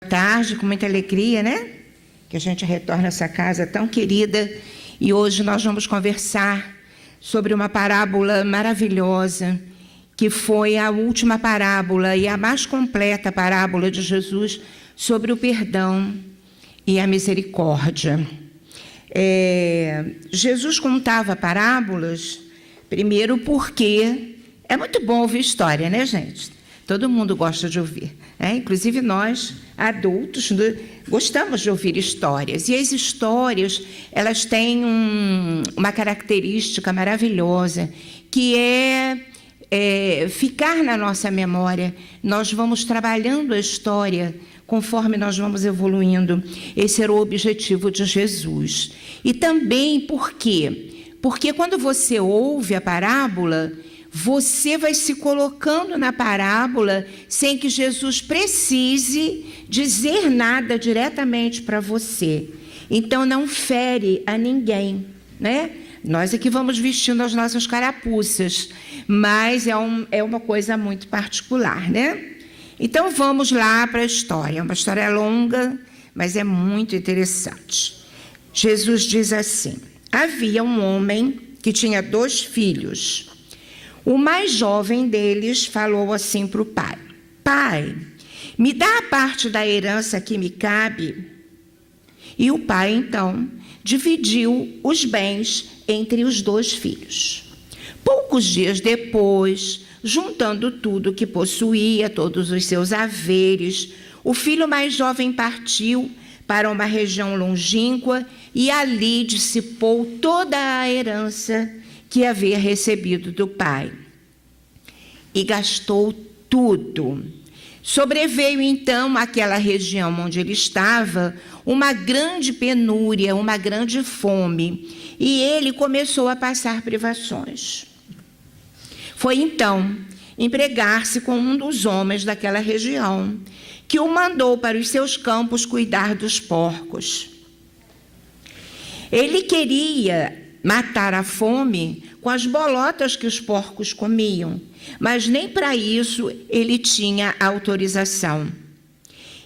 tarde, com muita alegria, né? Que a gente retorna a essa casa tão querida. E hoje nós vamos conversar sobre uma parábola maravilhosa, que foi a última parábola e a mais completa parábola de Jesus sobre o perdão e a misericórdia. Jesus contava parábolas, primeiro porque é muito bom ouvir história, né, gente? Todo mundo gosta de ouvir, né? Inclusive nós, adultos, gostamos de ouvir histórias. E as histórias, elas têm uma característica maravilhosa, que é ficar na nossa memória. Nós vamos trabalhando a história conforme nós vamos evoluindo. Esse era o objetivo de Jesus. E também por quê? Porque quando você ouve a parábola, você vai se colocando na parábola sem que Jesus precise dizer nada diretamente para você. Então, não fere a ninguém, né? Nós aqui vamos vestindo as nossas carapuças, mas é uma coisa muito particular, né? Então, vamos lá para a história. É uma história longa, mas é muito interessante. Jesus diz assim: havia um homem que tinha 2 filhos. O mais jovem deles falou assim para o pai: pai, me dá a parte da herança que me cabe. E o pai, então, dividiu os bens entre os 2 filhos. Poucos dias depois, juntando tudo que possuía, todos os seus haveres, o filho mais jovem partiu para uma região longínqua e ali dissipou toda a herança que havia recebido do pai. E gastou tudo. Sobreveio, então, àquela região onde ele estava, uma grande penúria, uma grande fome, e ele começou a passar privações. Foi, então, empregar-se com um dos homens daquela região, que o mandou para os seus campos cuidar dos porcos. Ele queria matar a fome com as bolotas que os porcos comiam, mas nem para isso ele tinha autorização.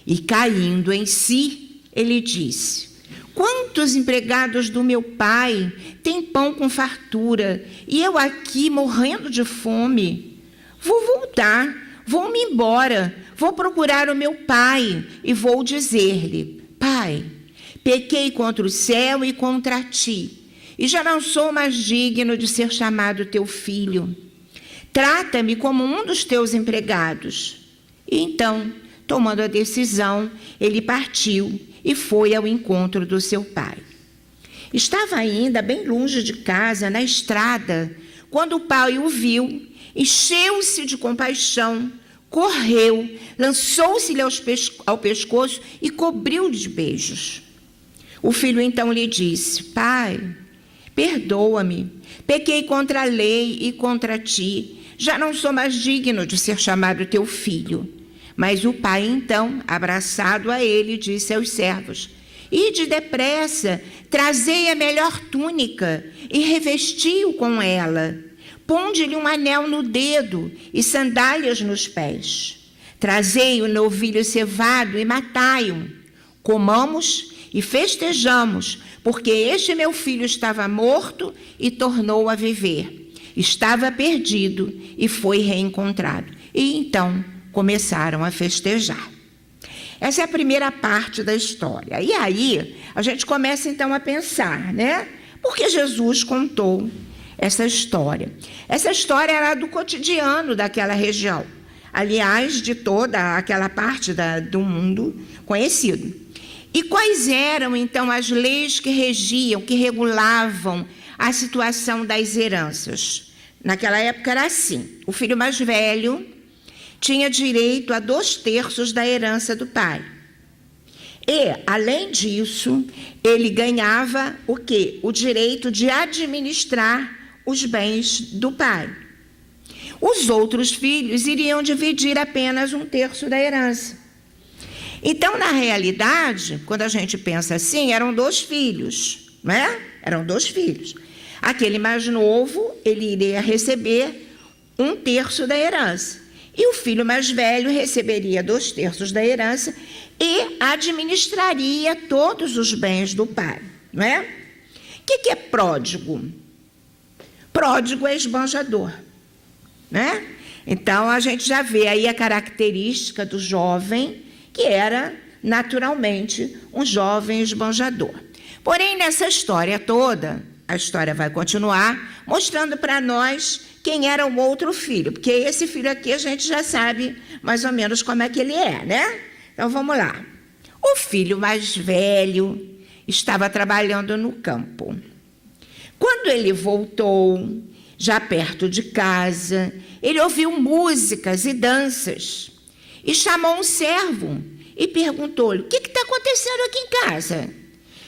E caindo em si, ele disse: quantos empregados do meu pai têm pão com fartura, e eu aqui morrendo de fome? Vou voltar, vou-me embora, vou procurar o meu pai e vou dizer-lhe: pai, pequei contra o céu e contra ti, e já não sou mais digno de ser chamado teu filho. Trata-me como um dos teus empregados. E então, tomando a decisão, ele partiu e foi ao encontro do seu pai. Estava ainda bem longe de casa, na estrada, quando o pai o viu, encheu-se de compaixão, correu, lançou-se-lhe ao pescoço e cobriu-o de beijos. O filho então lhe disse: pai, perdoa-me, pequei contra a lei e contra ti, já não sou mais digno de ser chamado teu filho. Mas o pai, então, abraçado a ele, disse aos servos: ide depressa, trazei a melhor túnica e revesti-o com ela. Ponde-lhe um anel no dedo e sandálias nos pés. Trazei o novilho cevado e matai-o. Comamos e festejamos, porque este meu filho estava morto e tornou a viver. Estava perdido e foi reencontrado. E então começaram a festejar. Essa é a primeira parte da história. E aí, a gente começa então a pensar, né? Por que Jesus contou essa história? Essa história era do cotidiano daquela região. Aliás, de toda aquela parte do mundo conhecido. E quais eram, então, as leis que regiam, que regulavam a situação das heranças? Naquela época era assim: o filho mais velho tinha direito a 2/3 da herança do pai. E, além disso, ele ganhava o quê? O direito de administrar os bens do pai. Os outros filhos iriam dividir apenas 1/3 da herança. Então, na realidade, quando a gente pensa assim, eram 2 filhos, né? Eram 2 filhos. Aquele mais novo, ele iria receber 1/3 da herança. E o filho mais velho receberia 2/3 da herança e administraria todos os bens do pai, não é? O que é pródigo? Pródigo é esbanjador, né? Então, a gente já vê aí a característica do jovem, que era, naturalmente, um jovem esbanjador. Porém, nessa história toda, a história vai continuar mostrando para nós quem era o outro filho, porque esse filho aqui a gente já sabe mais ou menos como é que ele é, né? Então, vamos lá. O filho mais velho estava trabalhando no campo. Quando ele voltou, já perto de casa, ele ouviu músicas e danças e chamou um servo e perguntou-lhe: o que está acontecendo aqui em casa?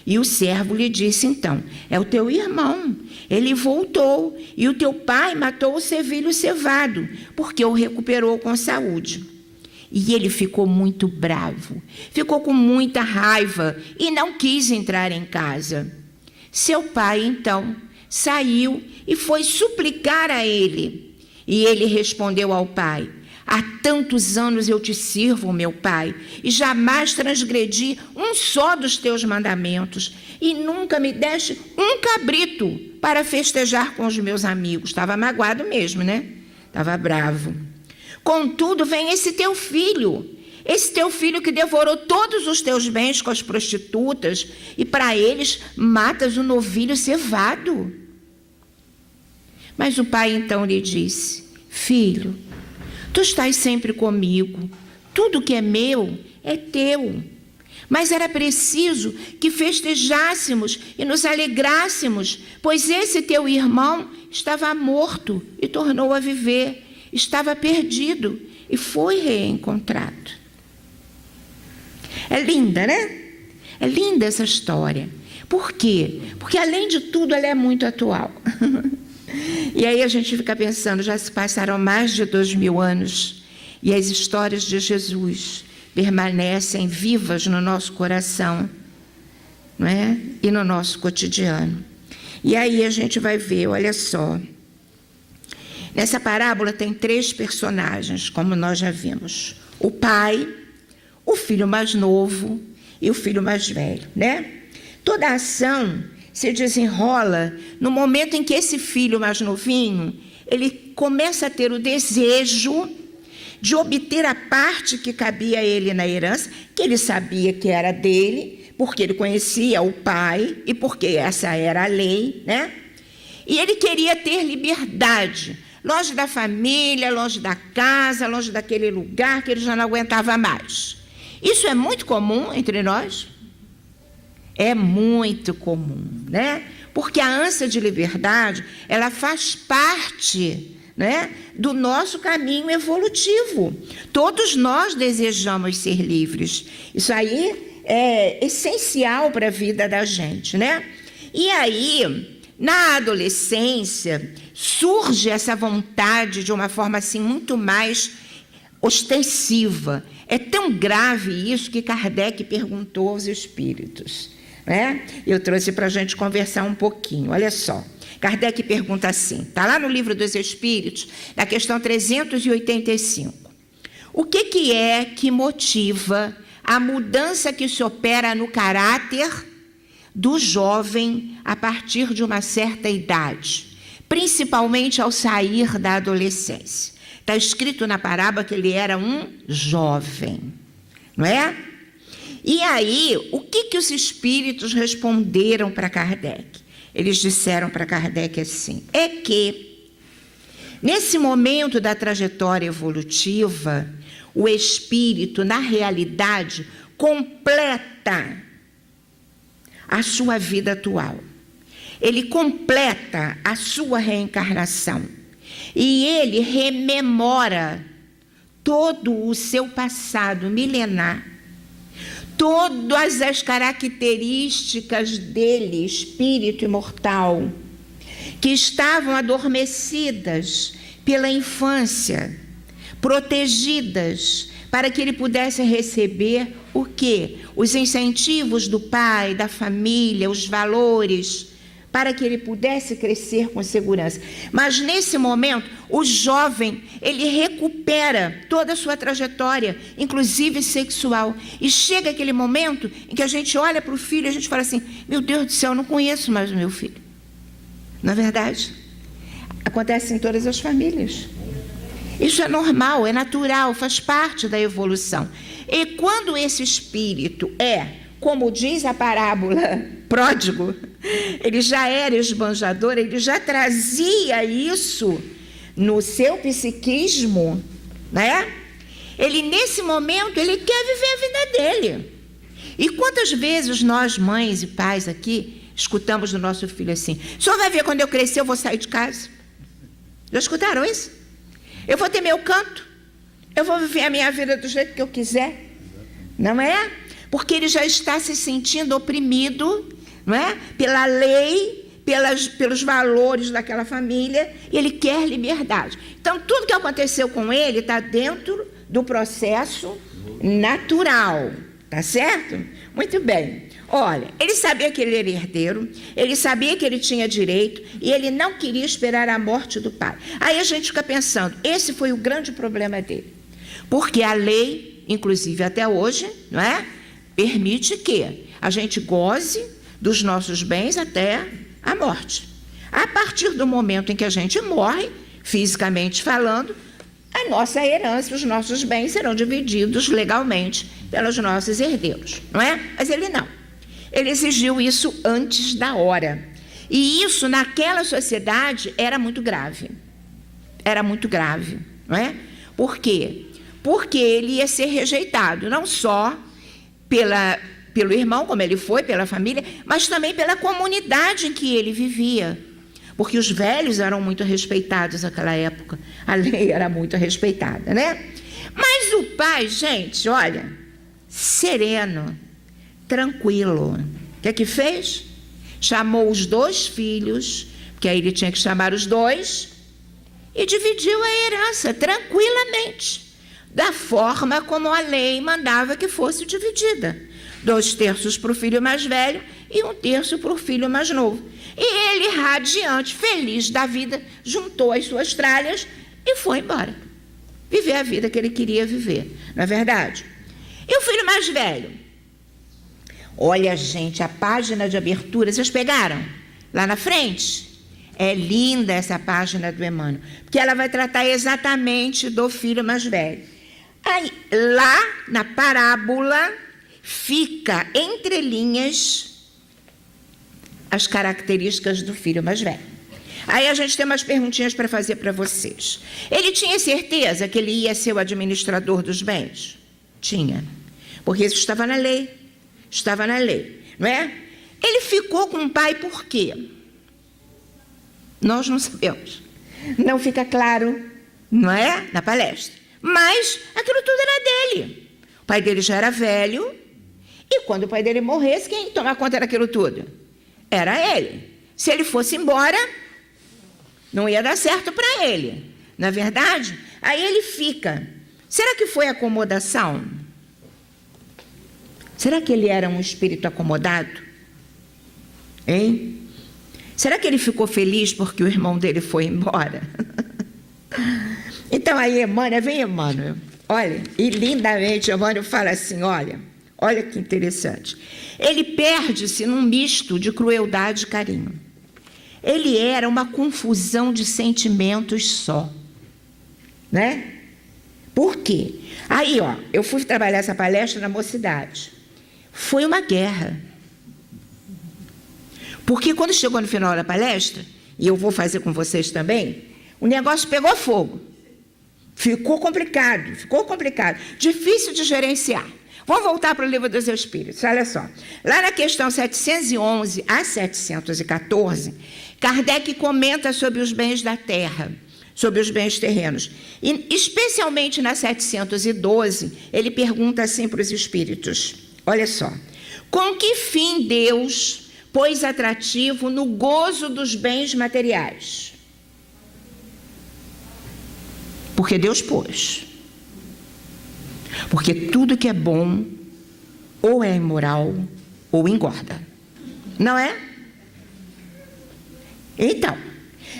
E o servo lhe disse então: é o teu irmão, ele voltou e o teu pai matou o sevilho cevado, porque o recuperou com saúde. E ele ficou muito bravo, ficou com muita raiva e não quis entrar em casa. Seu pai, então, saiu e foi suplicar a ele. E ele respondeu ao pai: há tantos anos eu te sirvo, meu pai, e jamais transgredi um só dos teus mandamentos, e nunca me deste um cabrito para festejar com os meus amigos. Estava magoado mesmo, né? Estava bravo. Contudo, vem esse teu filho que devorou todos os teus bens com as prostitutas, e para eles matas o novilho cevado. Mas o pai então lhe disse: filho, tu estás sempre comigo, tudo que é meu é teu. Mas era preciso que festejássemos e nos alegrássemos, pois esse teu irmão estava morto e tornou a viver, estava perdido e foi reencontrado. É linda, né? É linda essa história. Por quê? Porque, além de tudo, ela é muito atual. E aí a gente fica pensando, já se passaram mais de 2000 anos e as histórias de Jesus permanecem vivas no nosso coração, não é? E no nosso cotidiano. E aí a gente vai ver, olha só. Nessa parábola tem 3 personagens, como nós já vimos: o pai, o filho mais novo e o filho mais velho, né? Toda a ação se desenrola no momento em que esse filho mais novinho, ele começa a ter o desejo de obter a parte que cabia a ele na herança, que ele sabia que era dele, porque ele conhecia o pai e porque essa era a lei, né? E ele queria ter liberdade, longe da família, longe da casa, longe daquele lugar que ele já não aguentava mais. Isso é muito comum entre nós? É muito comum, né? Porque a ânsia de liberdade, ela faz parte, né, do nosso caminho evolutivo. Todos nós desejamos ser livres. Isso aí é essencial para a vida da gente, né? E aí, na adolescência, surge essa vontade de uma forma assim muito mais ostensiva. É tão grave isso que Kardec perguntou aos espíritos, né? Eu trouxe para a gente conversar um pouquinho. Olha só, Kardec pergunta assim, está lá no Livro dos Espíritos, na questão 385. O que é que motiva a mudança que se opera no caráter do jovem a partir de uma certa idade, principalmente ao sair da adolescência? Está escrito na parábola que ele era um jovem, não é? E aí, o que os espíritos responderam para Kardec? Eles disseram para Kardec assim: é que, nesse momento da trajetória evolutiva, o espírito, na realidade, completa a sua vida atual. Ele completa a sua reencarnação. E ele rememora todo o seu passado milenar, todas as características dele, espírito imortal, que estavam adormecidas pela infância, protegidas, para que ele pudesse receber o quê? Os incentivos do pai, da família, os valores, para que ele pudesse crescer com segurança. Mas nesse momento, o jovem, ele recupera toda a sua trajetória, inclusive sexual. E chega aquele momento em que a gente olha para o filho e a gente fala assim: meu Deus do céu, eu não conheço mais o meu filho. Não é verdade? Acontece em todas as famílias. Isso é normal, é natural, faz parte da evolução. E quando esse espírito como diz a parábola, pródigo, ele já era esbanjador, ele já trazia isso no seu psiquismo, né? Ele, nesse momento, ele quer viver a vida dele. E quantas vezes nós, mães e pais aqui, escutamos do nosso filho assim: o senhor vai ver, quando eu crescer, eu vou sair de casa. Já escutaram isso? Eu vou ter meu canto, eu vou viver a minha vida do jeito que eu quiser. Não é? Porque ele já está se sentindo oprimido, não é? Pela lei, pelos valores daquela família, e ele quer liberdade. Então, tudo que aconteceu com ele está dentro do processo natural, tá certo? Muito bem. Olha, ele sabia que ele era herdeiro, ele sabia que ele tinha direito, e ele não queria esperar a morte do pai. Aí a gente fica pensando, esse foi o grande problema dele. Porque a lei, inclusive até hoje, não é? Permite que a gente goze dos nossos bens até a morte. A partir do momento em que a gente morre, fisicamente falando, a nossa herança, os nossos bens serão divididos legalmente pelos nossos herdeiros, não é? Mas ele não. Ele exigiu isso antes da hora. E isso, naquela sociedade, era muito grave. Era muito grave, não é? Por quê? Porque ele ia ser rejeitado, não só pelo irmão, como ele foi, pela família, mas também pela comunidade em que ele vivia. Porque os velhos eram muito respeitados naquela época. A lei era muito respeitada, né? Mas o pai, gente, olha, sereno, tranquilo. O que fez? Chamou os 2 filhos, porque aí ele tinha que chamar os 2, e dividiu a herança tranquilamente, da forma como a lei mandava que fosse dividida. 2/3 para o filho mais velho e 1/3 para o filho mais novo. E ele, radiante, feliz da vida, juntou as suas tralhas e foi embora. Viver a vida que ele queria viver, não é verdade? E o filho mais velho? Olha, gente, a página de abertura, vocês pegaram? Lá na frente? É linda essa página do Emmanuel, porque ela vai tratar exatamente do filho mais velho. Aí, lá na parábola, fica entre linhas as características do filho mais velho. Aí a gente tem umas perguntinhas para fazer para vocês. Ele tinha certeza que ele ia ser o administrador dos bens? Tinha, porque isso estava na lei. Estava na lei, não é? Ele ficou com o pai por quê? Nós não sabemos. Não fica claro, não é? Na palestra. Mas aquilo tudo era dele. O pai dele já era velho, e quando o pai dele morresse, quem ia tomar conta daquilo tudo? Era ele. Se ele fosse embora, não ia dar certo para ele. Não é verdade? Aí ele fica. Será que foi acomodação? Será que ele era um espírito acomodado? Hein? Será que ele ficou feliz porque o irmão dele foi embora? Então aí Emmanuel, vem Emmanuel, olha, e lindamente Emmanuel fala assim, olha que interessante. Ele perde-se num misto de crueldade e carinho. Ele era uma confusão de sentimentos só, né? Por quê? Aí, eu fui trabalhar essa palestra na Mocidade. Foi uma guerra. Porque quando chegou no final da palestra, e eu vou fazer com vocês também, o negócio pegou fogo. Ficou complicado, difícil de gerenciar. Vamos voltar para o Livro dos Espíritos, olha só. Lá na questão 711 a 714, Kardec comenta sobre os bens da terra, sobre os bens terrenos. E, especialmente na 712, ele pergunta assim para os espíritos, olha só. Com que fim Deus pôs atrativo no gozo dos bens materiais? Porque Deus pôs. Porque tudo que é bom, ou é imoral, ou engorda. Não é? Então,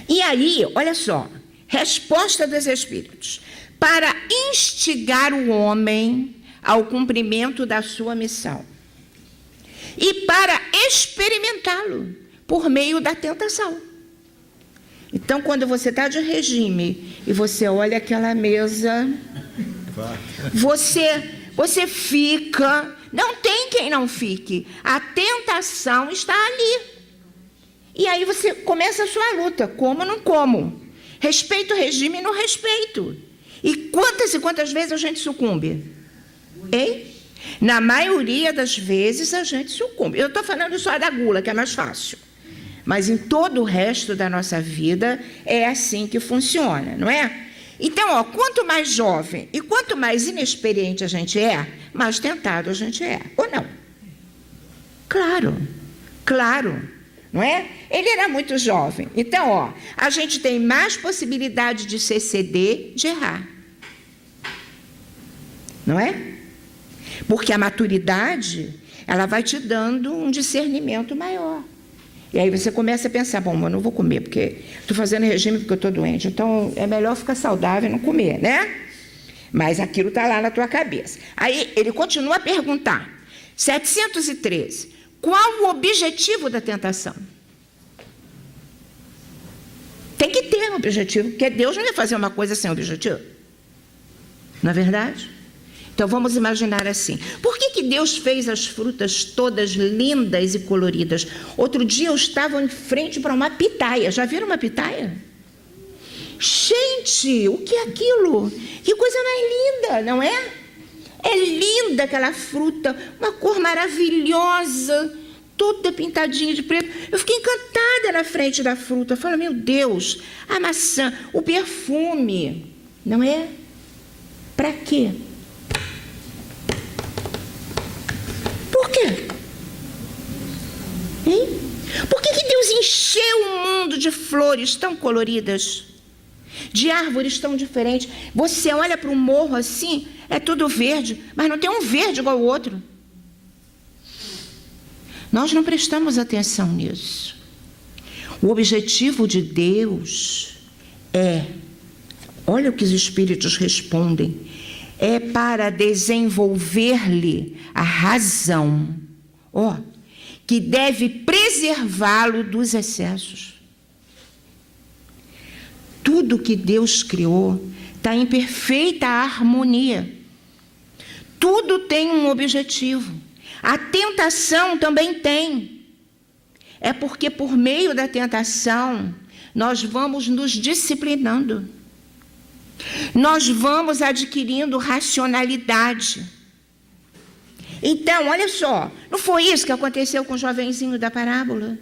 e aí, olha só, resposta dos Espíritos: para instigar o homem ao cumprimento da sua missão e para experimentá-lo por meio da tentação. Então, quando você está de regime e você olha aquela mesa, você fica, não tem quem não fique, a tentação está ali. E aí você começa a sua luta, como ou não como, respeito o regime e não respeito. E quantas vezes a gente sucumbe? Hein? Na maioria das vezes a gente sucumbe. Eu estou falando só da gula, que é mais fácil. Mas em todo o resto da nossa vida é assim que funciona, não é? Então, ó, quanto mais jovem e quanto mais inexperiente a gente é, mais tentado a gente é, ou não? Claro, não é? Ele era muito jovem. Então, ó, a gente tem mais possibilidade de se exceder, de errar. Não é? Porque a maturidade, ela vai te dando um discernimento maior. E aí você começa a pensar, bom, eu não vou comer, porque estou fazendo regime porque eu estou doente, então é melhor ficar saudável e não comer, né? Mas aquilo está lá na tua cabeça. Aí ele continua a perguntar, 713, qual o objetivo da tentação? Tem que ter um objetivo, porque Deus não ia fazer uma coisa sem objetivo. Não é verdade? Então, vamos imaginar assim. Por que Deus fez as frutas todas lindas e coloridas? Outro dia eu estava em frente para uma pitaia. Já viram uma pitaia? Gente, o que é aquilo? Que coisa mais linda, não é? É linda aquela fruta, uma cor maravilhosa, toda pintadinha de preto. Eu fiquei encantada na frente da fruta. Eu falei, meu Deus, a maçã, o perfume, não é? Para quê? Por quê? Hein? Por que Deus encheu o mundo de flores tão coloridas? De árvores tão diferentes? Você olha para o morro assim, é tudo verde, mas não tem um verde igual ao outro. Nós não prestamos atenção nisso. O objetivo de Deus olha o que os Espíritos respondem, é para desenvolver-lhe a razão, que deve preservá-lo dos excessos. Tudo que Deus criou está em perfeita harmonia. Tudo tem um objetivo. A tentação também tem. É porque por meio da tentação nós vamos nos disciplinando. Nós vamos adquirindo racionalidade. Então, olha só, não foi isso que aconteceu com o jovenzinho da parábola?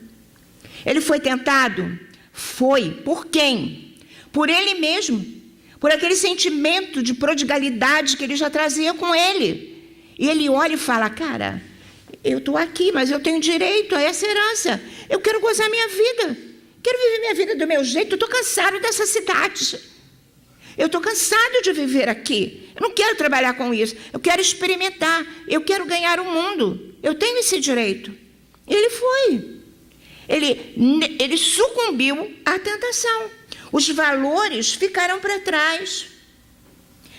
Ele foi tentado? Foi. Por quem? Por ele mesmo. Por aquele sentimento de prodigalidade que ele já trazia com ele. E ele olha e fala, cara, eu estou aqui, mas eu tenho direito a essa herança. Eu quero gozar minha vida. Quero viver minha vida do meu jeito. Eu estou cansado dessa cidade. Eu estou cansado de viver aqui. Eu não quero trabalhar com isso. Eu quero experimentar. Eu quero ganhar o mundo. Eu tenho esse direito. Ele foi. Ele sucumbiu à tentação. Os valores ficaram para trás.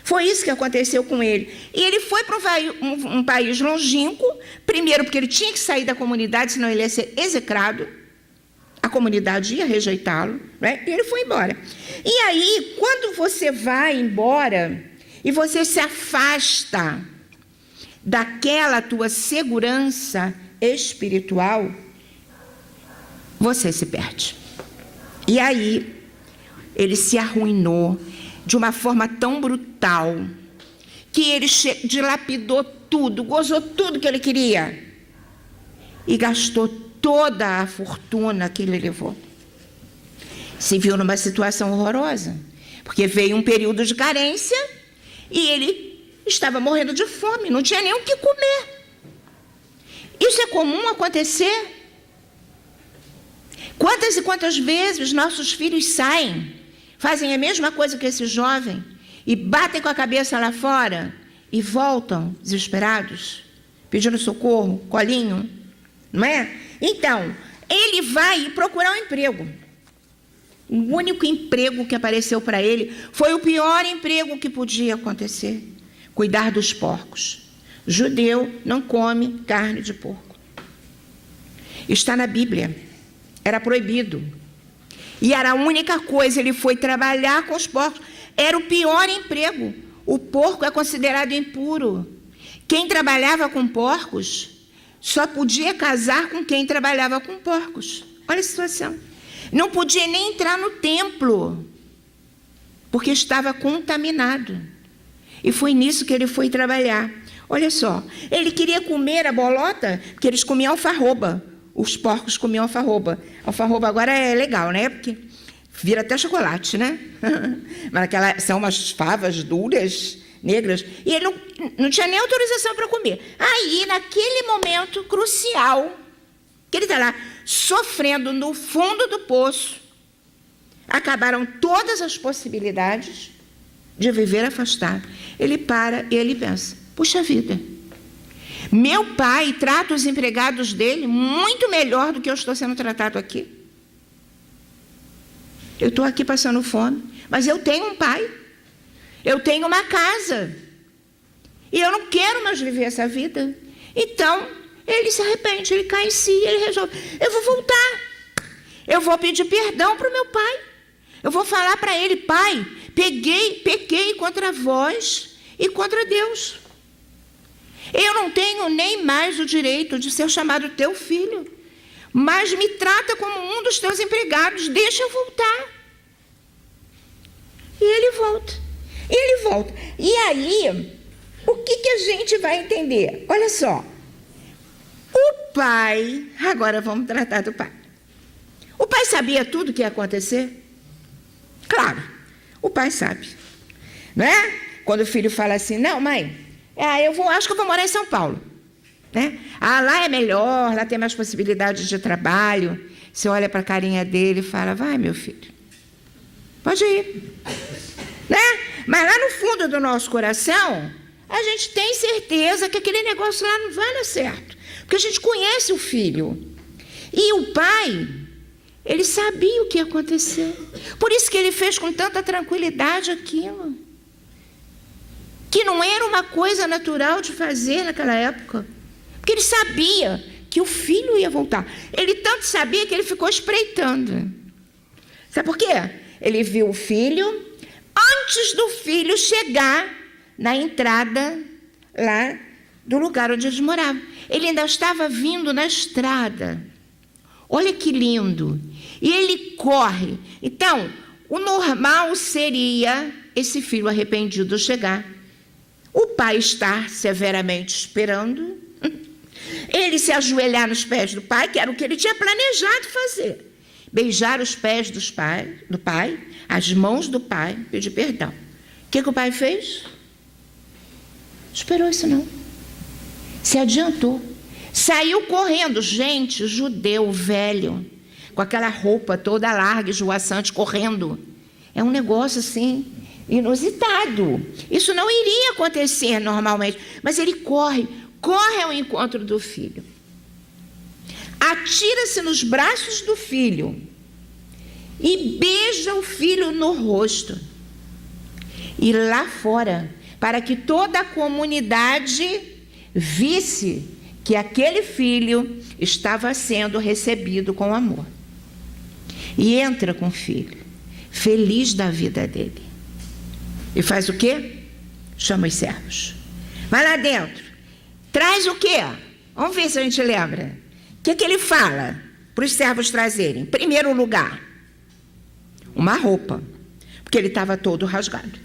Foi isso que aconteceu com ele. E ele foi para um país longínquo, primeiro porque ele tinha que sair da comunidade, senão ele ia ser execrado. A comunidade ia rejeitá-lo, né? E ele foi embora. E aí, quando você vai embora e você se afasta daquela tua segurança espiritual, você se perde. E aí, ele se arruinou de uma forma tão brutal que ele dilapidou tudo, gozou tudo que ele queria e gastou toda a fortuna que ele levou. Se viu numa situação horrorosa, porque veio um período de carência e ele estava morrendo de fome, não tinha nem o que comer. Isso é comum acontecer. Quantas e quantas vezes nossos filhos saem, fazem a mesma coisa que esse jovem e batem com a cabeça lá fora e voltam desesperados, pedindo socorro, colinho, não é? Então, ele vai procurar um emprego. O único emprego que apareceu para ele foi o pior emprego que podia acontecer: cuidar dos porcos. Judeu não come carne de porco. Está na Bíblia. Era proibido. E era a única coisa, ele foi trabalhar com os porcos. Era o pior emprego. O porco é considerado impuro. Quem trabalhava com porcos só podia casar com quem trabalhava com porcos. Olha a situação. Não podia nem entrar no templo, porque estava contaminado. E foi nisso que ele foi trabalhar. Olha só, ele queria comer a bolota, porque eles comiam alfarroba. Os porcos comiam alfarroba. Alfarroba agora é legal, né? Porque vira até chocolate, né? Mas são umas favas duras, negras. E ele não tinha nem autorização para comer. Aí, naquele momento crucial, que ele está lá sofrendo no fundo do poço, acabaram todas as possibilidades de viver afastado. Ele para e ele pensa: puxa vida, meu pai trata os empregados dele muito melhor do que eu estou sendo tratado aqui. Eu estou aqui passando fome, mas eu tenho um pai, eu tenho uma casa, e eu não quero mais viver essa vida. Então, ele se arrepende, ele cai em si, ele resolve: eu vou voltar, eu vou pedir perdão para o meu pai, eu vou falar para ele: pai, pequei contra vós e contra Deus. Eu não tenho nem mais o direito de ser chamado teu filho, mas me trata como um dos teus empregados, deixa eu voltar. E ele volta. E aí, o que a gente vai entender? Olha só, o pai, agora vamos tratar do pai. O pai sabia tudo o que ia acontecer? Claro, o pai sabe, não é? Quando o filho fala assim: não, mãe, acho que eu vou morar em São Paulo, né? Lá é melhor, lá tem mais possibilidades de trabalho. Você olha para a carinha dele e fala: vai, meu filho, pode ir, né? Mas lá no fundo do nosso coração, a gente tem certeza que aquele negócio lá não vai dar certo, porque a gente conhece o filho. E o pai, ele sabia o que ia acontecer. Por isso que ele fez com tanta tranquilidade aquilo, que não era uma coisa natural de fazer naquela época, porque ele sabia que o filho ia voltar. Ele tanto sabia que ele ficou espreitando. Sabe por quê? Ele viu o filho antes do filho chegar na entrada lá do lugar onde eles moravam. Ele ainda estava vindo na estrada. Olha que lindo. E ele corre. Então, o normal seria esse filho arrependido chegar, o pai estar severamente esperando, ele se ajoelhar nos pés do pai, que era o que ele tinha planejado fazer, beijar os pés do pai, as mãos do pai, pedir perdão. O que o pai fez? Esperou isso não. Se adiantou. Saiu correndo. Gente, judeu velho, com aquela roupa toda larga, esvoaçante, correndo. É um negócio assim inusitado. Isso não iria acontecer normalmente. Mas ele corre ao encontro do filho. Atira-se nos braços do filho e beija o filho no rosto. E lá fora, para que toda a comunidade visse que aquele filho estava sendo recebido com amor. E entra com o filho, feliz da vida dele. E faz o quê? Chama os servos. Vai lá dentro. Traz o quê? Vamos ver se a gente lembra. O que ele fala para os servos trazerem? Em primeiro lugar, uma roupa, porque ele estava todo rasgado,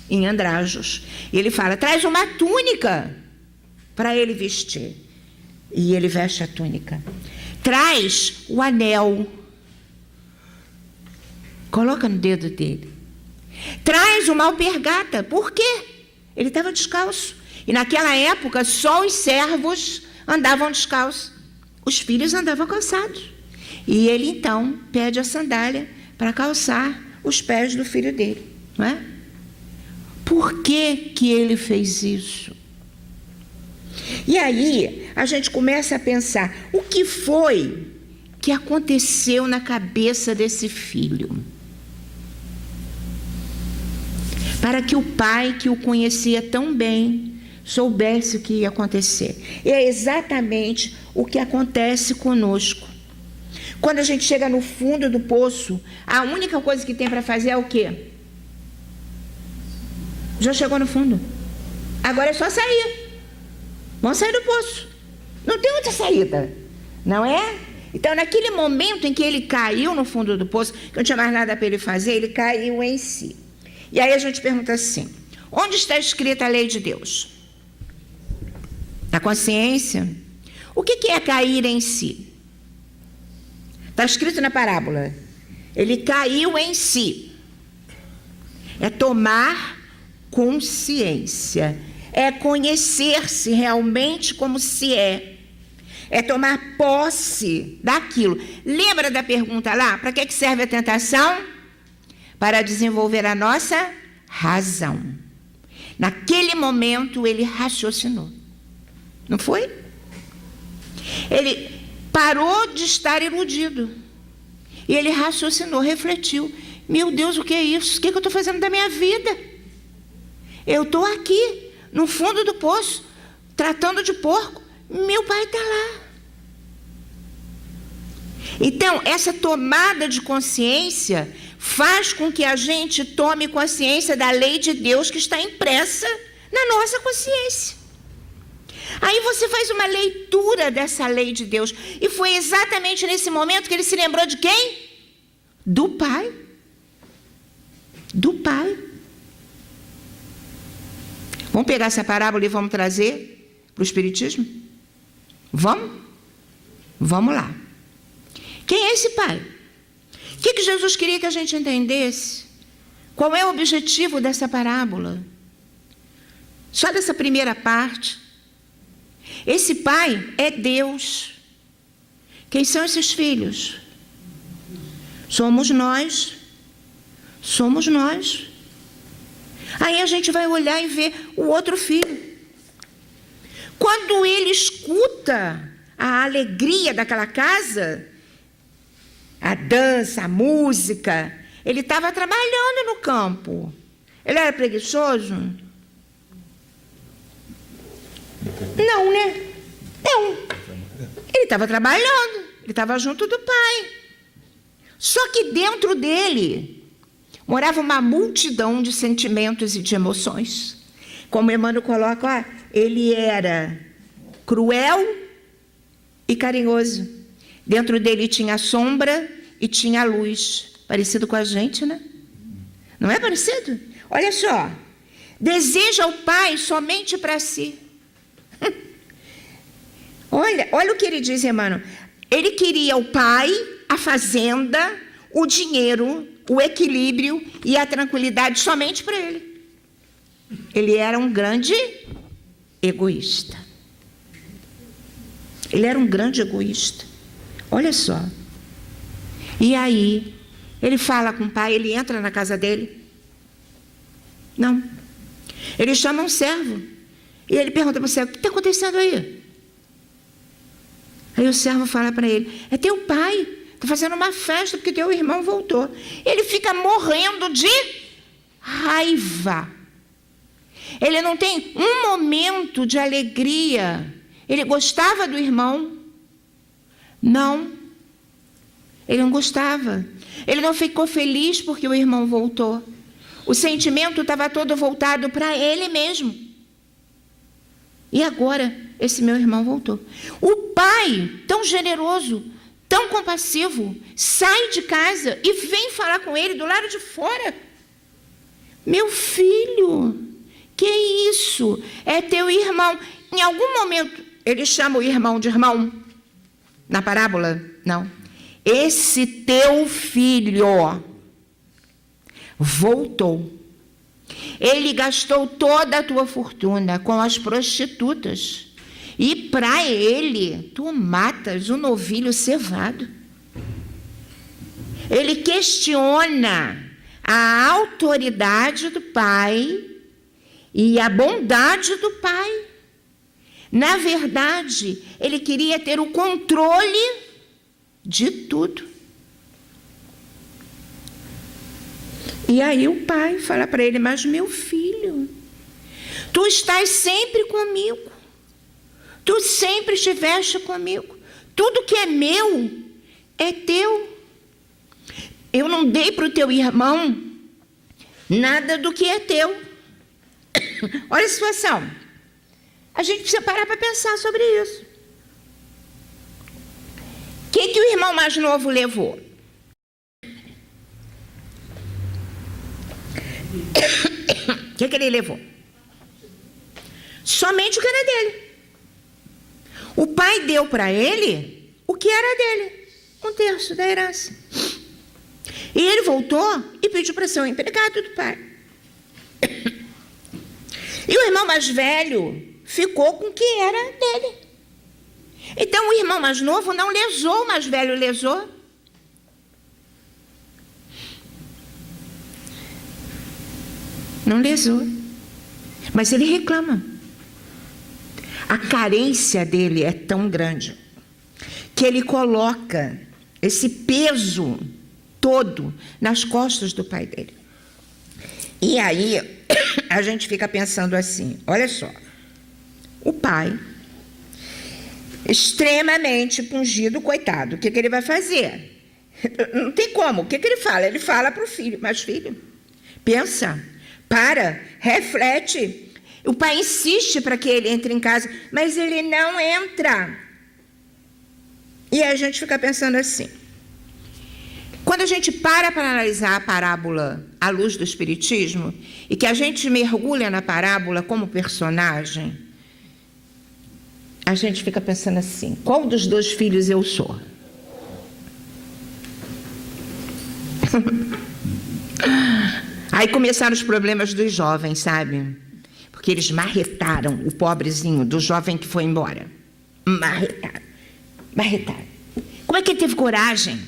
em andrajos. E ele fala: traz uma túnica para ele vestir. E ele veste a túnica. Traz o anel, coloca no dedo dele. Traz uma alpergata. Por quê? Ele estava descalço. E naquela época só os servos andavam descalços, os filhos andavam calçados. E ele então pede a sandália para calçar os pés do filho dele, não é? Por que ele fez isso? E aí a gente começa a pensar: o que foi que aconteceu na cabeça desse filho? para que o pai, que o conhecia tão bem, soubesse o que ia acontecer. E é exatamente o que acontece conosco. Quando a gente chega no fundo do poço, a única coisa que tem para fazer é o quê? Já chegou no fundo. Agora é só sair. Vamos sair do poço. Não tem outra saída, não é? Então, naquele momento em que ele caiu no fundo do poço, que não tinha mais nada para ele fazer, ele caiu em si. E aí a gente pergunta assim: onde está escrita a lei de Deus? Na consciência? O que é cair em si? Está escrito na parábola. Ele caiu em si. É tomar consciência. É conhecer-se realmente como se é. É tomar posse daquilo. Lembra da pergunta lá? Para que serve a tentação? Para desenvolver a nossa razão. Naquele momento ele raciocinou. Não foi? Ele parou de estar iludido. E ele raciocinou, refletiu. Meu Deus, o que é isso? O que eu estou fazendo da minha vida? Eu estou aqui, no fundo do poço, tratando de porco. Meu pai está lá. Então, essa tomada de consciência faz com que a gente tome consciência da lei de Deus que está impressa na nossa consciência. Aí você faz uma leitura dessa lei de Deus. E foi exatamente nesse momento que ele se lembrou de quem? Do Pai. Do Pai. Vamos pegar essa parábola e vamos trazer para o Espiritismo? Vamos? Vamos lá. Quem é esse Pai? O que Jesus queria que a gente entendesse? Qual é o objetivo dessa parábola? Só dessa primeira parte. Esse Pai é Deus. Quem são esses filhos? Somos nós. Somos nós. Aí a gente vai olhar e ver o outro filho. Quando ele escuta a alegria daquela casa, a dança, a música, ele estava trabalhando no campo. Ele era preguiçoso? Não, né? Não. Ele estava trabalhando, ele estava junto do pai. Só que dentro dele morava uma multidão de sentimentos e de emoções. Como Emmanuel coloca, ó, ele era cruel e carinhoso. Dentro dele tinha sombra e tinha luz. Parecido com a gente, né? Não é parecido? Olha só. Deseja o pai somente para si. Olha o que ele diz, Emmanuel. Ele queria o pai, a fazenda, o dinheiro, o equilíbrio e a tranquilidade somente para ele. Ele era um grande egoísta. Ele era um grande egoísta. Olha só. E aí, ele fala com o pai, ele entra na casa dele. Não. Ele chama um servo. E ele pergunta para o servo: o que está acontecendo aí? Aí o servo fala para ele: é teu pai. Está fazendo uma festa porque teu irmão voltou. Ele fica morrendo de raiva. Ele não tem um momento de alegria. Ele gostava do irmão? Não. Ele não gostava. Ele não ficou feliz porque o irmão voltou. O sentimento estava todo voltado para ele mesmo. E agora, esse meu irmão voltou. O pai, tão generoso, tão compassivo, sai de casa e vem falar com ele do lado de fora. Meu filho, que isso? É teu irmão. Em algum momento, ele chama o irmão de irmão? Na parábola? Não. Esse teu filho voltou. Ele gastou toda a tua fortuna com as prostitutas. E para ele, tu matas um novilho cevado. Ele questiona a autoridade do pai e a bondade do pai. Na verdade, ele queria ter o controle de tudo. E aí o pai fala para ele: mas meu filho, tu estás sempre comigo, tu sempre estiveste comigo, tudo que é meu é teu. Eu não dei para o teu irmão nada do que é teu. Olha a situação. A gente precisa parar para pensar sobre isso. O que o irmão mais novo levou? O que ele levou? Somente o que era dele. O pai deu para ele o que era dele, 1/3 da herança. E ele voltou e pediu para ser um empregado do pai. E o irmão mais velho ficou com o que era dele. Então o irmão mais novo não lesou, o mais velho lesou. Não lesou. Mas ele reclama. A carência dele é tão grande que ele coloca esse peso todo nas costas do pai dele. E aí a gente fica pensando assim, olha só, o pai, extremamente pungido, coitado, o que ele vai fazer? Não tem como, o que ele fala? Ele fala para o filho: mas filho, pensa, para, reflete. O pai insiste para que ele entre em casa, mas ele não entra. E a gente fica pensando assim, quando a gente para analisar a parábola à luz do Espiritismo, e que a gente mergulha na parábola como personagem, a gente fica pensando assim: qual dos dois filhos eu sou? Aí começaram os problemas dos jovens, sabe? Porque eles marretaram o pobrezinho do jovem que foi embora. Marretaram. Como é que ele teve coragem?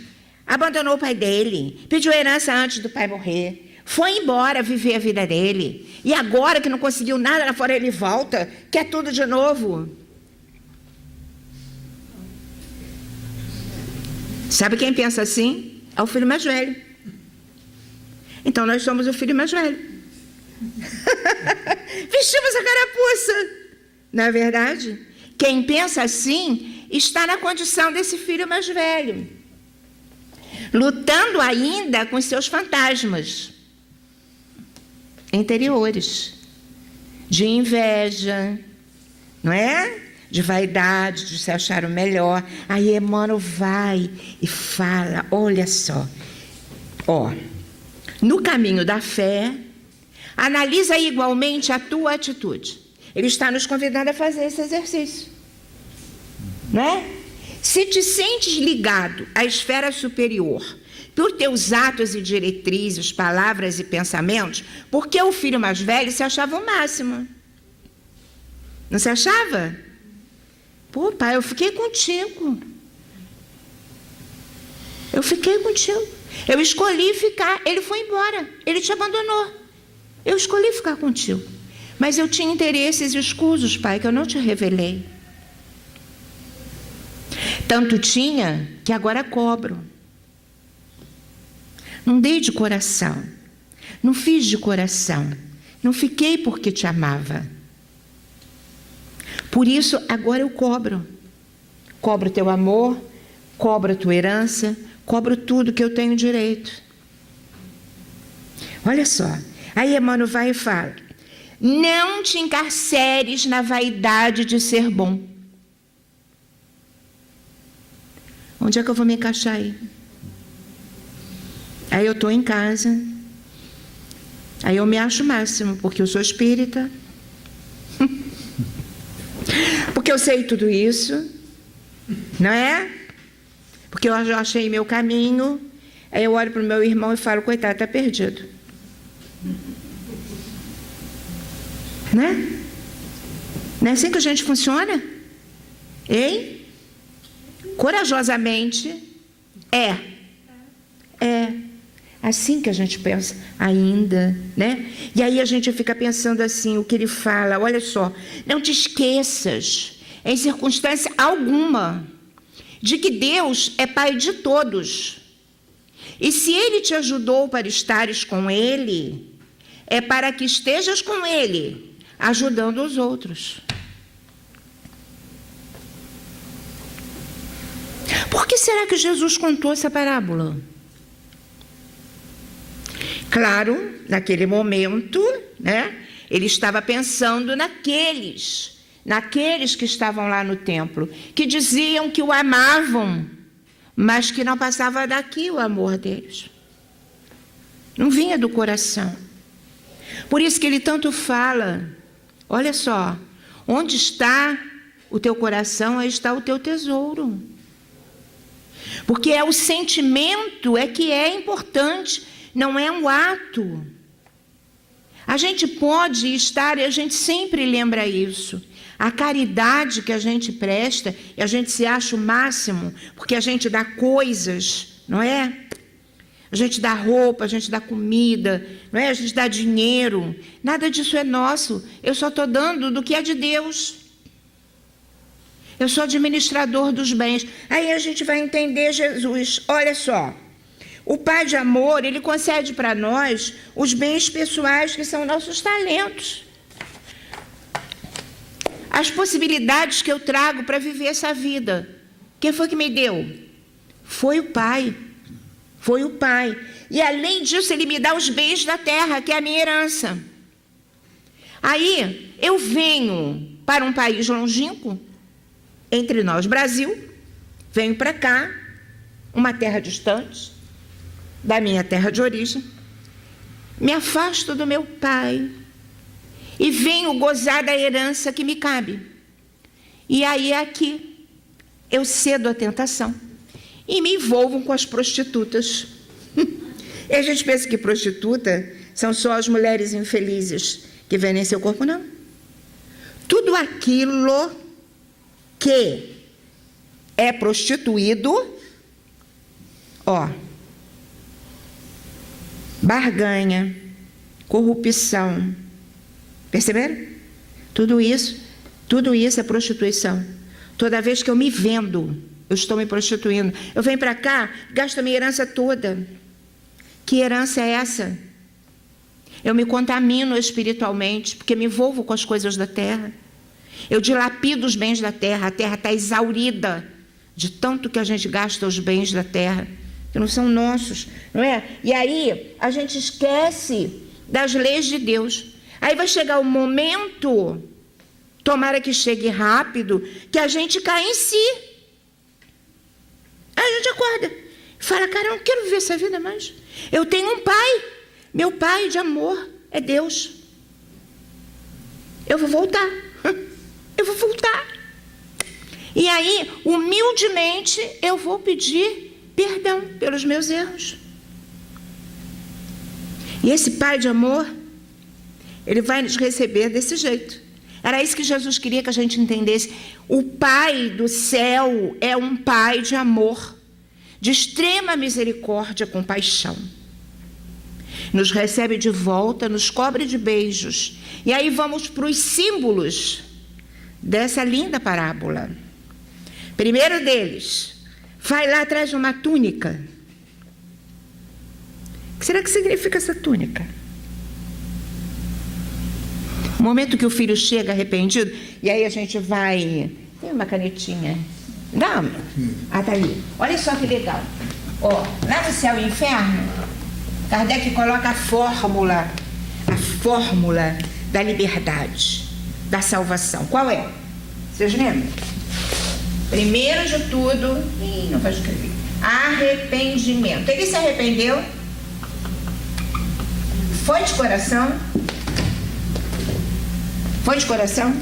Abandonou o pai dele, pediu herança antes do pai morrer, foi embora viver a vida dele, e agora que não conseguiu nada lá fora, ele volta, quer tudo de novo. Sabe quem pensa assim? É o filho mais velho. Então nós somos o filho mais velho. Vestimos a carapuça. Não é verdade? Quem pensa assim está na condição desse filho mais velho, lutando ainda com seus fantasmas interiores, de inveja, não é? De vaidade, de se achar o melhor. Aí Emmanuel vai e fala: olha só, no caminho da fé, analisa igualmente a tua atitude. Ele está nos convidando a fazer esse exercício, não é? Se te sentes ligado à esfera superior por teus atos e diretrizes, palavras e pensamentos, porque o filho mais velho se achava o máximo. Não se achava? Pô, pai, eu fiquei contigo. Eu fiquei contigo. Eu escolhi ficar. Ele foi embora. Ele te abandonou. Eu escolhi ficar contigo. Mas eu tinha interesses escusos, pai, que eu não te revelei. Tanto tinha que agora cobro. Não dei de coração. Não fiz de coração. Não fiquei porque te amava. Por isso, agora eu cobro. Cobro teu amor, cobro a tua herança, cobro tudo que eu tenho direito. Olha só. Aí Emmanuel vai e fala: não te encarceres na vaidade de ser bom. Onde é que eu vou me encaixar aí? Aí eu estou em casa. Aí eu me acho o máximo, porque eu sou espírita. Porque eu sei tudo isso, não é? Porque eu já achei meu caminho. Aí eu olho para o meu irmão e falo: coitado, está perdido. Né? Não é assim que a gente funciona? Hein? Corajosamente, é assim que a gente pensa ainda, né? E aí a gente fica pensando assim, o que ele fala: olha só, não te esqueças, em circunstância alguma, de que Deus é Pai de todos, E se ele te ajudou para estares com ele, é para que estejas com ele, ajudando os outros. Por que será que Jesus contou essa parábola? Claro, naquele momento, né, ele estava pensando naqueles que estavam lá no templo, que diziam que o amavam, mas que não passava daqui o amor deles. Não vinha do coração. Por isso que ele tanto fala, olha só, onde está o teu coração, aí está o teu tesouro. Porque é o sentimento que é importante, não é um ato. A gente pode estar, e a gente sempre lembra isso, a caridade que a gente presta, e a gente se acha o máximo, porque a gente dá coisas, não é? A gente dá roupa, a gente dá comida, não é? A gente dá dinheiro. Nada disso é nosso. Eu só estou dando do que é de Deus. Eu sou administrador dos bens. Aí a gente vai entender Jesus. Olha só. O Pai de amor, ele concede para nós os bens pessoais que são nossos talentos. As possibilidades que eu trago para viver essa vida. Quem foi que me deu? Foi o Pai. Foi o Pai. E além disso, ele me dá os bens da terra, que é a minha herança. Aí, eu venho para um país longínquo, entre nós, Brasil, venho para cá, uma terra distante, da minha terra de origem, me afasto do meu pai e venho gozar da herança que me cabe. E aí aqui eu cedo à tentação e me envolvo com as prostitutas. E a gente pensa que prostituta são só as mulheres infelizes que vendem seu corpo, não. Tudo aquilo que é prostituído, barganha, corrupção, perceberam? Tudo isso é prostituição. Toda vez que eu me vendo, eu estou me prostituindo. Eu venho para cá, gasto a minha herança toda. Que herança é essa? Eu me contamino espiritualmente, porque me envolvo com as coisas da terra. Eu dilapido os bens da terra. A terra está exaurida de tanto que a gente gasta os bens da terra, que não são nossos, não é? E aí a gente esquece das leis de Deus. Aí vai chegar o momento, tomara que chegue rápido, que a gente cai em si. Aí a gente acorda e fala, cara, eu não quero viver essa vida mais. Eu tenho um pai, meu pai de amor é Deus. Eu vou voltar. Eu vou voltar. E aí, humildemente, eu vou pedir perdão pelos meus erros. E esse Pai de amor, ele vai nos receber desse jeito. Era isso que Jesus queria que a gente entendesse. O Pai do céu é um Pai de amor, de extrema misericórdia, compaixão. Nos recebe de volta, nos cobre de beijos. E aí vamos para os símbolos dessa linda parábola. Primeiro deles, vai lá atrás de uma túnica. O que será que significa essa túnica? O momento que o filho chega arrependido, e aí a gente vai... Tem uma canetinha? Não? Ah, tá ali. Olha só que legal. Lá no Céu e Inferno, Kardec coloca a fórmula da liberdade, da salvação. Qual é? Vocês lembram? Primeiro de tudo, não vai escrever, arrependimento. Ele se arrependeu? Foi de coração? Foi de coração?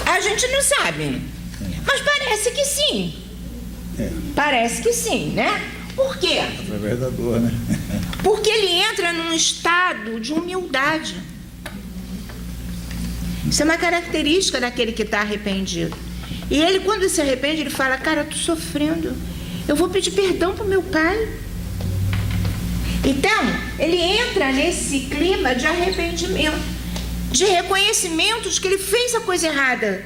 A gente não sabe, mas parece que sim. Parece que sim, né? Por quê? Através da dor, né? Porque ele entra num estado de humildade. Isso é uma característica daquele que está arrependido. E ele, quando se arrepende, ele fala, cara, eu estou sofrendo. Eu vou pedir perdão para o meu pai. Então, ele entra nesse clima de arrependimento, de reconhecimento de que ele fez a coisa errada.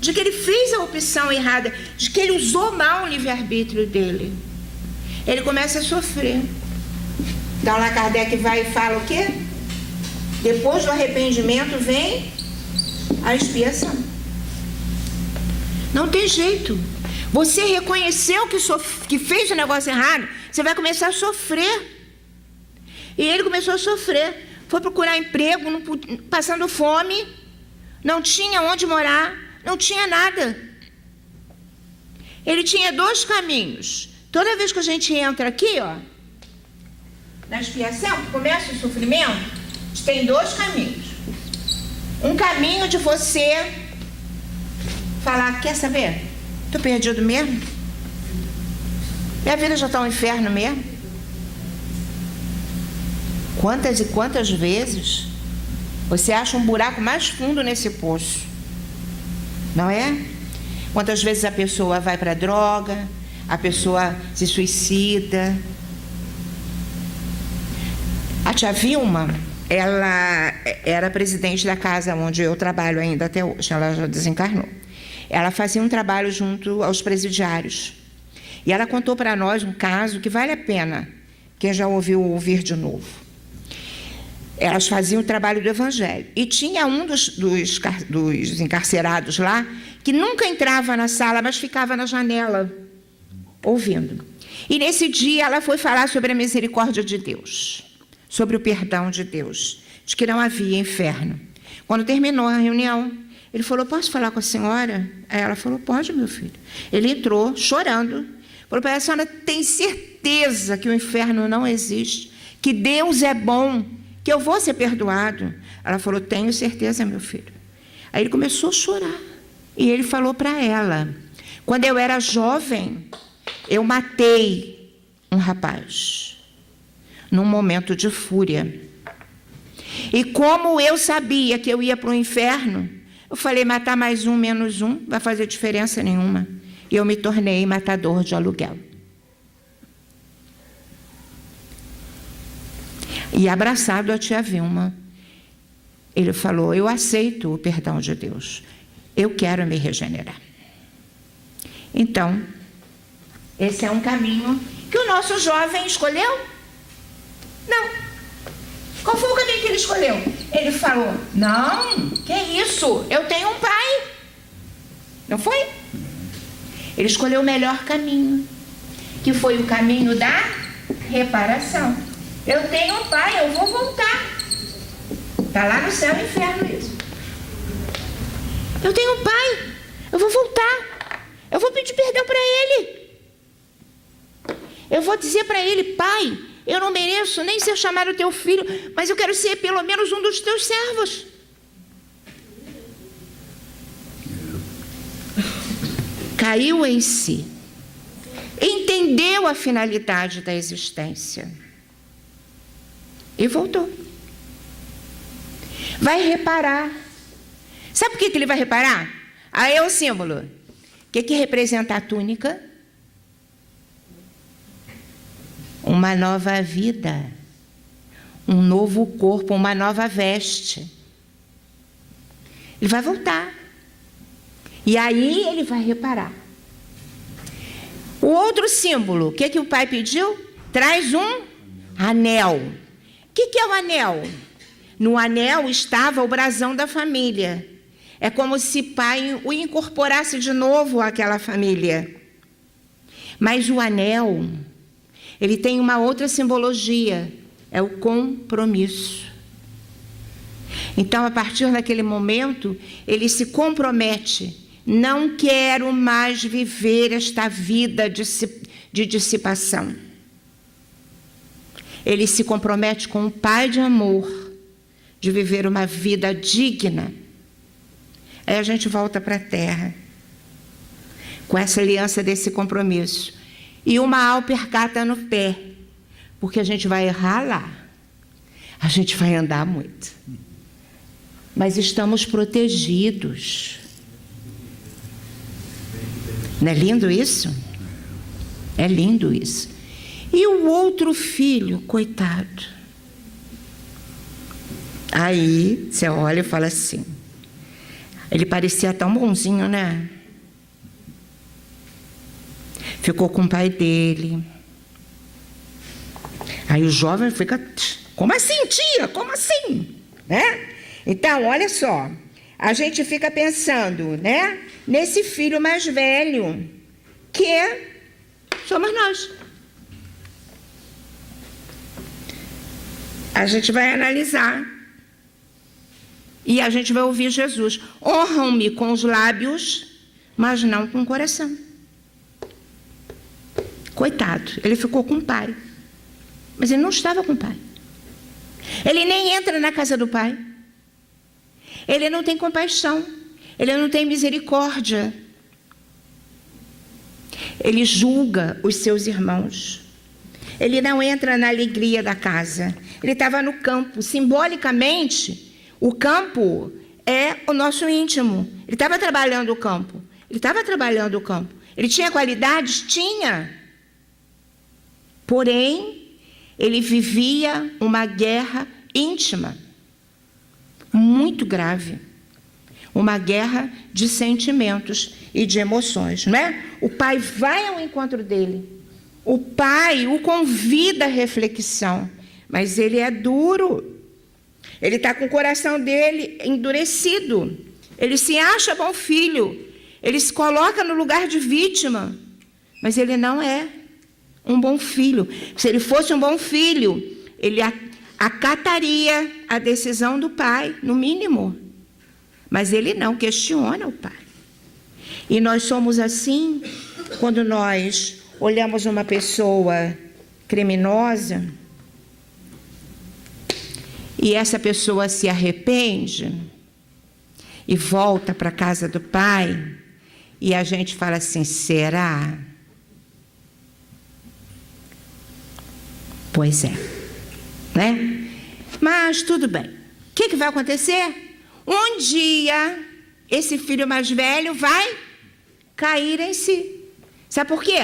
de que ele fez a opção errada, de que ele usou mal o livre-arbítrio dele. Ele começa a sofrer. Então Allan Kardec vai e fala o quê? Depois do arrependimento vem a expiação. Não tem jeito. Você reconheceu que fez o negócio errado, você vai começar a sofrer. E ele começou a sofrer. Foi procurar emprego, passando fome, não tinha onde morar, não tinha nada. Ele tinha 2 caminhos. Toda vez que a gente entra aqui, ó, na expiação, que começa o sofrimento, tem 2 caminhos. Um caminho de você falar, quer saber? Estou perdido mesmo? Minha vida já está um inferno mesmo? Quantas e quantas vezes você acha um buraco mais fundo nesse poço? Não é? Quantas vezes a pessoa vai para a droga, a pessoa se suicida. A tia Vilma, ela era presidente da casa onde eu trabalho ainda até hoje, ela já desencarnou. Ela fazia um trabalho junto aos presidiários. E ela contou para nós um caso que vale a pena, quem já ouviu ouvir de novo. Elas faziam o trabalho do Evangelho. E tinha um dos encarcerados lá que nunca entrava na sala, mas ficava na janela, ouvindo. E nesse dia ela foi falar sobre a misericórdia de Deus, sobre o perdão de Deus, de que não havia inferno. Quando terminou a reunião, ele falou, posso falar com a senhora? Aí ela falou, pode, meu filho. Ele entrou chorando, falou para ela, a senhora tem certeza que o inferno não existe, que Deus é bom, que eu vou ser perdoado? Ela falou, tenho certeza, meu filho. Aí ele começou a chorar. E ele falou para ela, quando eu era jovem, eu matei um rapaz, num momento de fúria. E como eu sabia que eu ia para o inferno, eu falei, matar mais um, menos um, não vai fazer diferença nenhuma. E eu me tornei matador de aluguel. E abraçado a tia Vilma, ele falou, eu aceito o perdão de Deus. Eu quero me regenerar. Então, esse é um caminho que o nosso jovem escolheu? Não. Qual foi o caminho que ele escolheu? Ele falou, não, que isso? Eu tenho um pai. Não foi? Ele escolheu o melhor caminho, que foi o caminho da reparação. Eu tenho um pai, eu vou voltar. Está lá no céu e inferno isso. Eu tenho um pai, eu vou voltar. Eu vou pedir perdão para ele. Eu vou dizer para ele, pai, eu não mereço nem ser chamado teu filho, mas eu quero ser pelo menos um dos teus servos. Caiu em si. Entendeu a finalidade da existência. E voltou. Vai reparar. Sabe por que ele vai reparar? Aí é o símbolo. O que representa a túnica? Uma nova vida. Um novo corpo, uma nova veste. Ele vai voltar. E aí ele vai reparar. O outro símbolo, o que o pai pediu? Traz um anel. O que é o anel? No anel estava o brasão da família. É como se pai o incorporasse de novo àquela família. Mas o anel, ele tem uma outra simbologia, é o compromisso. Então, a partir daquele momento, ele se compromete. Não quero mais viver esta vida de dissipação. Ele se compromete com o Pai de amor, de viver uma vida digna. Aí a gente volta para a terra, com essa aliança desse compromisso. E uma alpercata no pé, porque a gente vai errar lá. A gente vai andar muito. Mas estamos protegidos. Não é lindo isso? É lindo isso. E o outro filho, coitado. Aí você olha e fala assim, Ele parecia tão bonzinho, né? Ficou com o pai dele. Aí o jovem fica: como assim, tia? Como assim? Né? Então, olha só. A gente fica pensando, né? Nesse filho mais velho, que somos nós. A gente vai analisar. E a gente vai ouvir Jesus: honram-me com os lábios, mas não com o coração. Coitado, ele ficou com o pai. Mas ele não estava com o pai. Ele nem entra na casa do pai. Ele não tem compaixão. Ele não tem misericórdia. Ele julga os seus irmãos. Ele não entra na alegria da casa. Ele estava no campo. Simbolicamente, o campo é o nosso íntimo. Ele estava trabalhando o campo. Ele estava trabalhando o campo. Ele tinha qualidades? Tinha. Porém, ele vivia uma guerra íntima, muito grave. Uma guerra de sentimentos e de emoções, não é? O pai vai ao encontro dele. O pai o convida à reflexão, mas ele é duro. Ele está com o coração dele endurecido. Ele se acha bom filho. Ele se coloca no lugar de vítima, mas ele não é um bom filho. Se ele fosse um bom filho, ele acataria a decisão do pai, no mínimo. Mas ele não questiona o pai. E nós somos assim quando nós olhamos uma pessoa criminosa e essa pessoa se arrepende e volta para a casa do pai e a gente fala assim: será? Pois é, né? Mas tudo bem. O que vai acontecer? Um dia, esse filho mais velho vai cair em si. Sabe por quê?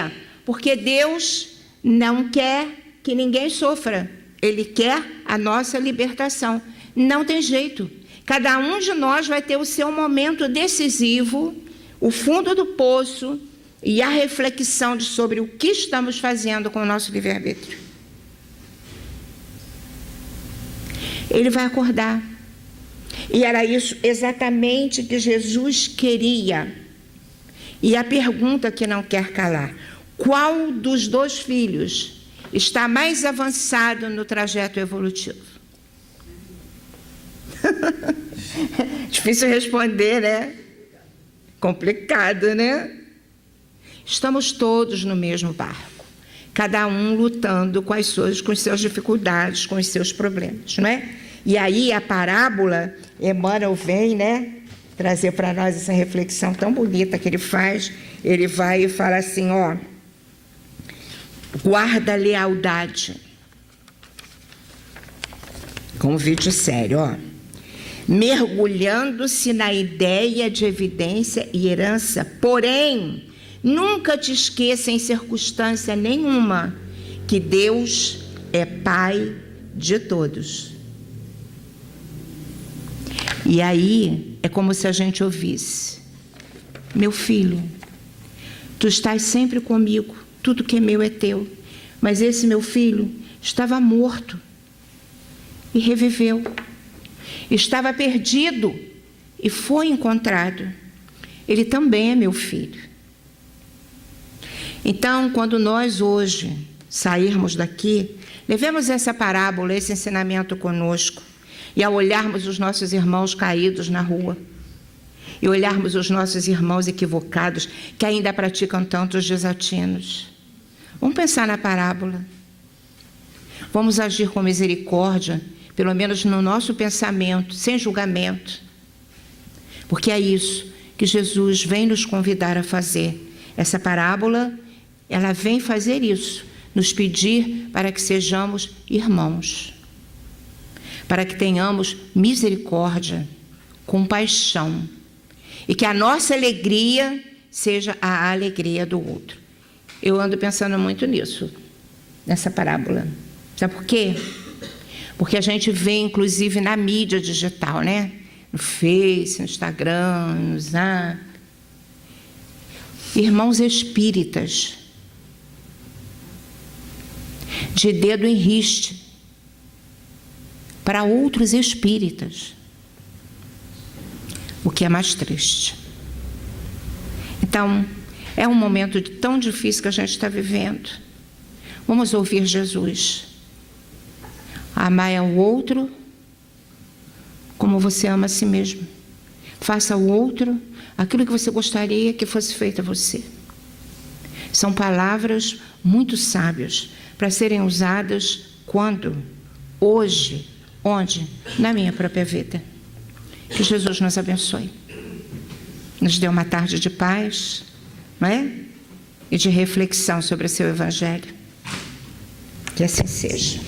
Porque Deus não quer que ninguém sofra. Ele quer a nossa libertação. Não tem jeito. Cada um de nós vai ter o seu momento decisivo, o fundo do poço e a reflexão sobre o que estamos fazendo com o nosso livre-arbítrio. Ele vai acordar. E era isso exatamente que Jesus queria. E a pergunta que não quer calar: qual dos dois filhos está mais avançado no trajeto evolutivo? Difícil responder, né? Complicado, né? Estamos todos no mesmo barco, cada um lutando com as suas dificuldades, com os seus problemas, não é? E aí a parábola, Emmanuel vem, né, trazer para nós essa reflexão tão bonita que ele faz. Ele vai e fala assim, ó: guarda a lealdade. Convite sério, ó. Mergulhando-se na ideia de evidência e herança, porém, nunca te esqueça em circunstância nenhuma que Deus é Pai de todos. E aí é como se a gente ouvisse: meu filho, tu estás sempre comigo, tudo que é meu é teu, mas esse meu filho estava morto e reviveu, estava perdido e foi encontrado, ele também é meu filho. Então, quando nós hoje sairmos daqui, levemos essa parábola, esse ensinamento conosco, e ao olharmos os nossos irmãos caídos na rua, e olharmos os nossos irmãos equivocados, que ainda praticam tantos desatinos, vamos pensar na parábola. Vamos agir com misericórdia, pelo menos no nosso pensamento, sem julgamento. Porque é isso que Jesus vem nos convidar a fazer. Essa parábola, ela vem fazer isso, nos pedir para que sejamos irmãos, para que tenhamos misericórdia, compaixão, e que a nossa alegria seja a alegria do outro. Eu ando pensando muito nisso, nessa parábola. Sabe por quê? Porque a gente vê, inclusive, na mídia digital, né? no Face, no Instagram, no Zap. Irmãos espíritas, de dedo em riste, para outros espíritas, o que é mais triste. Então, é um momento tão difícil que a gente está vivendo. Vamos ouvir Jesus. Amar ao outro como você ama a si mesmo. Faça ao outro aquilo que você gostaria que fosse feito a você. São palavras muito sábias para serem usadas quando? Hoje. Onde? Na minha própria vida. Que Jesus nos abençoe. Nos dê uma tarde de paz, não é? E de reflexão sobre o seu Evangelho. Que assim seja.